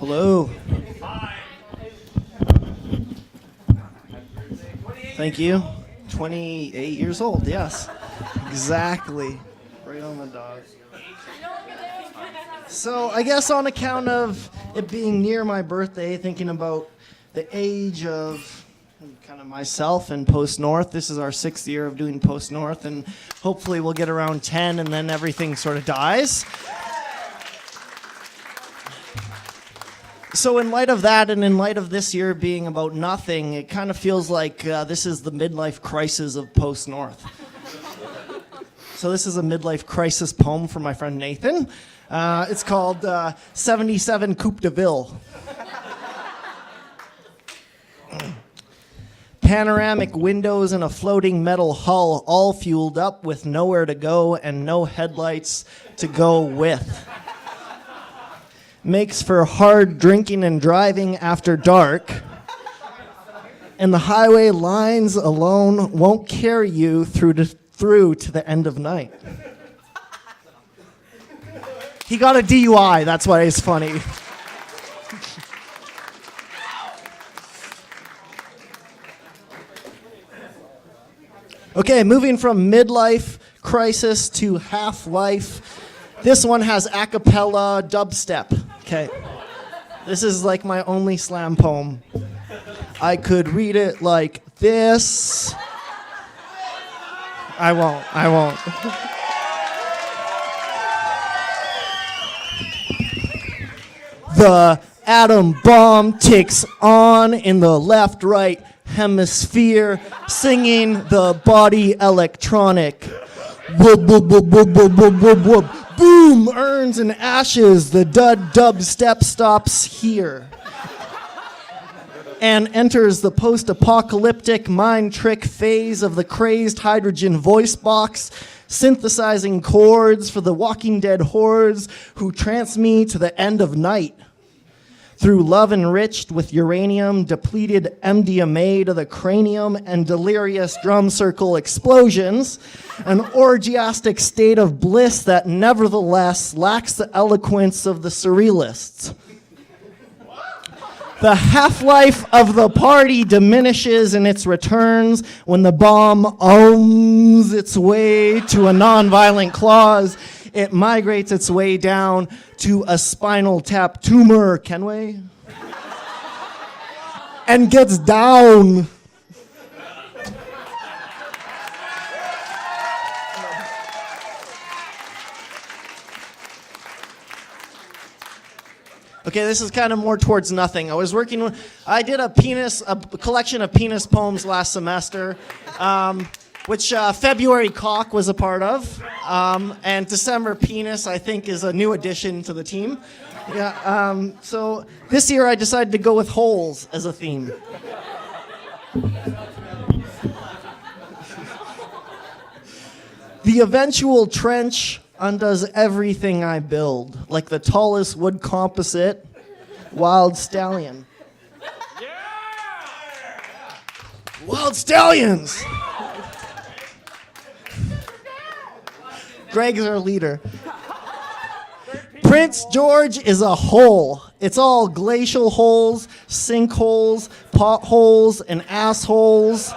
Hello. Thank you. 28 years old, yes. Exactly. Right on the dot. So I guess on account of it being near my birthday, thinking about the age of kind of myself and Post North, this is our 6th year of doing Post North, and hopefully we'll get around 10 and then everything sort of dies. So in light of that, and in light of this year being about nothing, it kind of feels like this is the midlife crisis of Post North. So this is a midlife crisis poem from my friend Nathan. It's called 77 Coupe de Ville. Panoramic windows and a floating metal hull, all fueled up with nowhere to go and no headlights to go with. Makes for hard drinking and driving after dark. And the highway lines alone won't carry you through to the end of night. He got a DUI, that's why it's funny. Okay, moving from midlife crisis to half-life. This one has a cappella dubstep. Okay. This is like my only slam poem. I could read it like this. I won't. The atom bomb ticks on in the left-right hemisphere, singing the body electronic. Whoop, whoop, whoop, whoop, whoop, whoop, whoop, whoop. Boom, urns and ashes, the dub-step stops here. And enters the post-apocalyptic mind trick phase of the crazed hydrogen voice box, synthesizing chords for the Walking Dead hordes who trance me to the end of night. Through love enriched with uranium, depleted MDMA to the cranium, and delirious drum circle explosions, an orgiastic state of bliss that nevertheless lacks the eloquence of the surrealists. The half-life of the party diminishes in its returns when the bomb owns its way to a nonviolent clause. It migrates its way down to a spinal tap tumor, Kenway, and gets down. Okay, this is kind of more towards nothing. I did a collection of penis poems last semester, which February Cock was a part of, and December Penis, I think, is a new addition to the team. Yeah, so this year I decided to go with holes as a theme. The eventual trench undoes everything I build, like the tallest wood composite, Wild Stallion. Yeah! Wild Stallions! Greg's our leader. Prince George is a hole. It's all glacial holes, sinkholes, potholes, and assholes.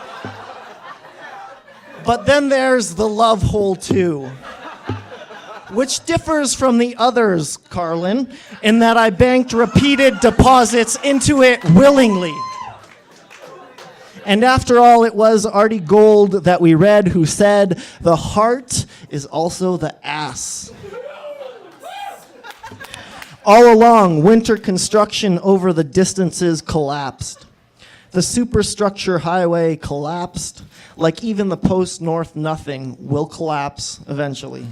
But then there's the love hole too, which differs from the others, Carlin, in that I banked repeated deposits into it willingly. And after all, it was Artie Gold that we read who said, the heart is also the ass. All along, winter construction over the distances collapsed. The superstructure highway collapsed, like even the post-North nothing will collapse eventually.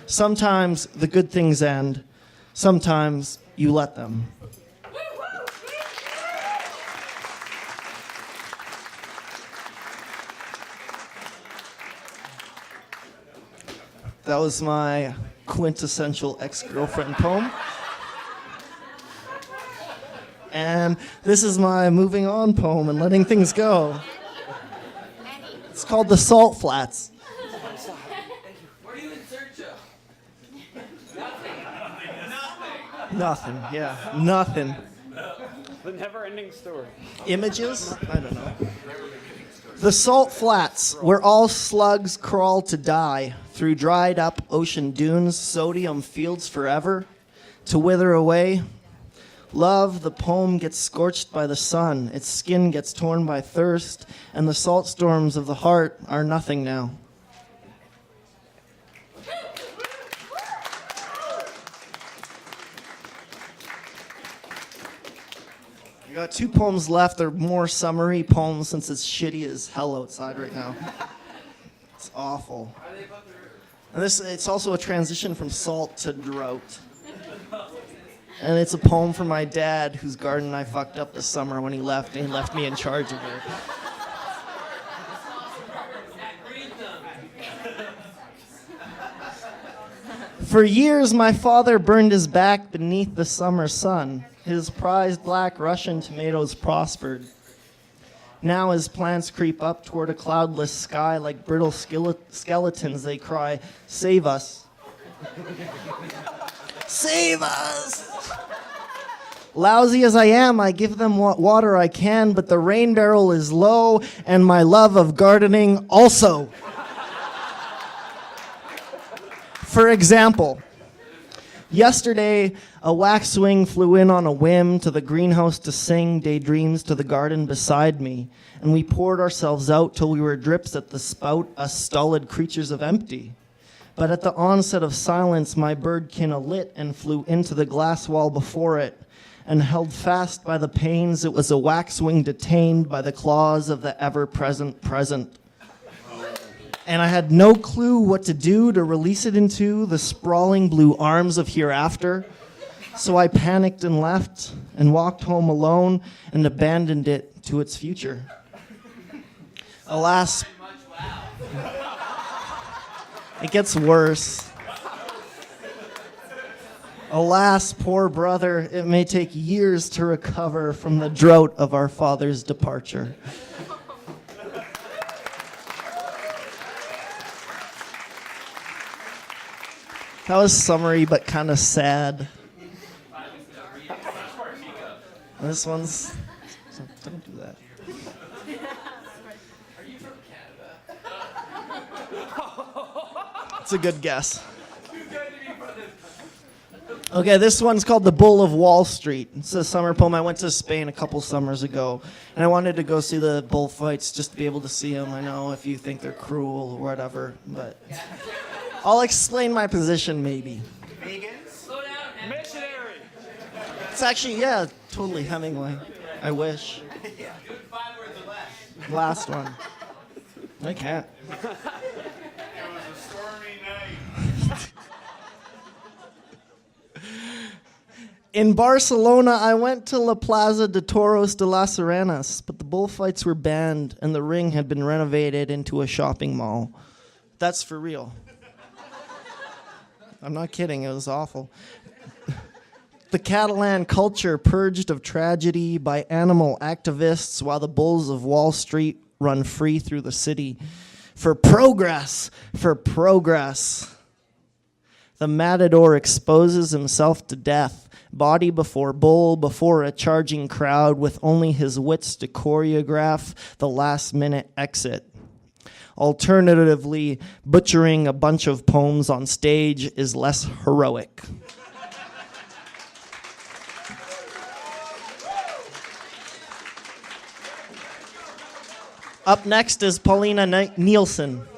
Sometimes the good things end, sometimes you let them. That was my quintessential ex-girlfriend poem. And this is my moving on poem and letting things go. It's called The Salt Flats. Nothing, yeah, nothing. The never-ending story. Images? I don't know. The salt flats, where all slugs crawl to die, through dried up ocean dunes, sodium fields forever, to wither away. Love, the poem gets scorched by the sun, its skin gets torn by thirst, and the salt storms of the heart are nothing now. I got 2 poems left. They're more summary poems since it's shitty as hell outside right now. It's awful. And it's also a transition from salt to drought. And it's a poem from my dad, whose garden I fucked up this summer when he left, and he left me in charge of it. For years, my father burned his back beneath the summer sun. His prized black Russian tomatoes prospered. Now as plants creep up toward a cloudless sky like brittle skeletons, they cry, "Save us." Save us! Lousy as I am, I give them what water I can, but the rain barrel is low, and my love of gardening also. For example, yesterday, a waxwing flew in on a whim to the greenhouse to sing daydreams to the garden beside me, and we poured ourselves out till we were drips at the spout, us stolid creatures of empty. But at the onset of silence, my birdkin alit and flew into the glass wall before it, and held fast by the panes, it was a waxwing detained by the claws of the ever-present present. And I had no clue what to do to release it into the sprawling blue arms of hereafter. So I panicked and left and walked home alone and abandoned it to its future. Alas, it gets worse. Alas, poor brother, it may take years to recover from the drought of our father's departure. That was summary, but kind of sad. And this one's... Don't do that. Are you from Canada? It's a good guess. Okay, this one's called The Bull of Wall Street. It's a summer poem. I went to Spain a couple summers ago, and I wanted to go see the bullfights just to be able to see them. I know if you think they're cruel or whatever, but... I'll explain my position, maybe. Vegans? Slow down. Missionary. It's actually, yeah, totally Hemingway. I wish. Yeah. Do it 5 words or less. Last one. I can't. It was a stormy night. In Barcelona, I went to La Plaza de Toros de las Arenas, but the bullfights were banned and the ring had been renovated into a shopping mall. That's for real. I'm not kidding, it was awful. The Catalan culture purged of tragedy by animal activists while the bulls of Wall Street run free through the city. For progress, for progress. The matador exposes himself to death, body before bull, before a charging crowd with only his wits to choreograph the last-minute exit. Alternatively, butchering a bunch of poems on stage is less heroic. Up next is Paulina Nielsen.